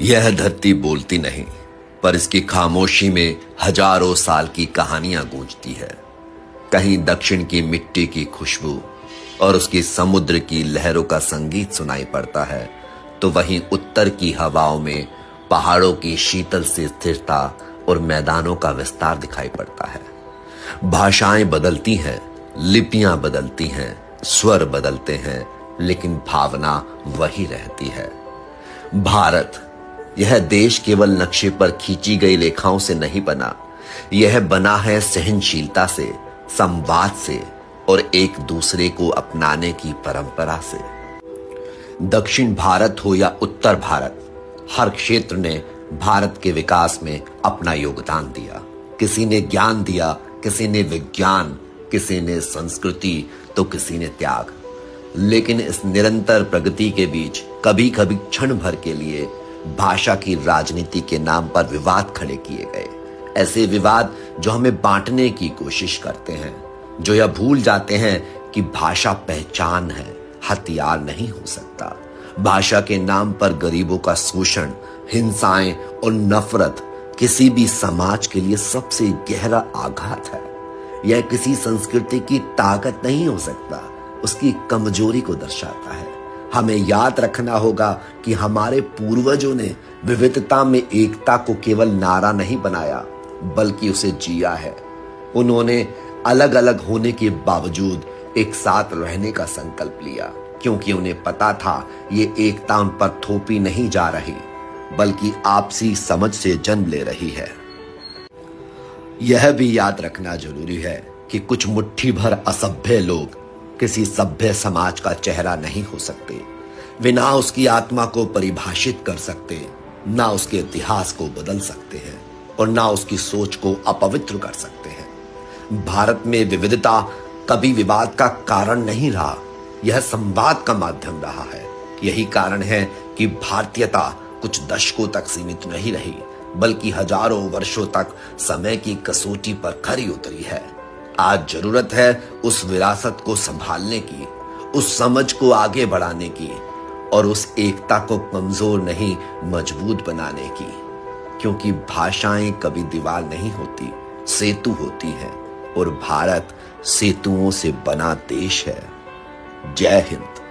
यह धरती बोलती नहीं, पर इसकी खामोशी में हजारों साल की कहानियां गूंजती है। कहीं दक्षिण की मिट्टी की खुशबू और उसकी समुद्र की लहरों का संगीत सुनाई पड़ता है, तो वहीं उत्तर की हवाओं में पहाड़ों की शीतल सी स्थिरता और मैदानों का विस्तार दिखाई पड़ता है। भाषाएं बदलती हैं, लिपियां बदलती हैं, स्वर बदलते हैं, लेकिन भावना वही रहती है। भारत, यह देश केवल नक्शे पर खींची गई रेखाओं से नहीं बना, यह बना है सहनशीलता से, संवाद से और एक दूसरे को अपनाने की परंपरा से। दक्षिण भारत हो या उत्तर भारत, हर क्षेत्र ने भारत के विकास में अपना योगदान दिया। किसी ने ज्ञान दिया, किसी ने विज्ञान, किसी ने संस्कृति, तो किसी ने त्याग। लेकिन इस निरंतर प्रगति के बीच कभी कभी क्षण भर के लिए भाषा की राजनीति के नाम पर विवाद खड़े किए गए। ऐसे विवाद जो हमें बांटने की कोशिश करते हैं, जो यह भूल जाते हैं कि भाषा पहचान है, हथियार नहीं हो सकता। भाषा के नाम पर गरीबों का शोषण, हिंसाएं और नफरत किसी भी समाज के लिए सबसे गहरा आघात है। यह किसी संस्कृति की ताकत नहीं हो सकता, उसकी कमजोरी को दर्शाता है। हमें याद रखना होगा कि हमारे पूर्वजों ने विविधता में एकता को केवल नारा नहीं बनाया, बल्कि उसे जिया है। उन्होंने अलग अलग होने के बावजूद एक साथ रहने का संकल्प लिया, क्योंकि उन्हें पता था ये एकता उन पर थोपी नहीं जा रही, बल्कि आपसी समझ से जन्म ले रही है। यह भी याद रखना जरूरी है कि कुछ मुट्ठी भर असभ्य लोग किसी सभ्य समाज का चेहरा नहीं हो सकते। वे ना उसकी आत्मा को परिभाषित कर सकते, ना उसके इतिहास को बदल सकते हैं और ना उसकी सोच को अपवित्र कर सकते हैं। भारत में विविधता कभी विवाद का कारण नहीं रहा, यह संवाद का माध्यम रहा है। यही कारण है कि भारतीयता कुछ दशकों तक सीमित नहीं रही, बल्कि हजारों वर्षों तक समय की कसौटी पर खरी उतरी है। आज जरूरत है उस विरासत को संभालने की, उस समझ को आगे बढ़ाने की और उस एकता को कमजोर नहीं मजबूत बनाने की। क्योंकि भाषाएं कभी दीवार नहीं होती, सेतु होती हैं, और भारत सेतुओं से बना देश है। जय हिंद।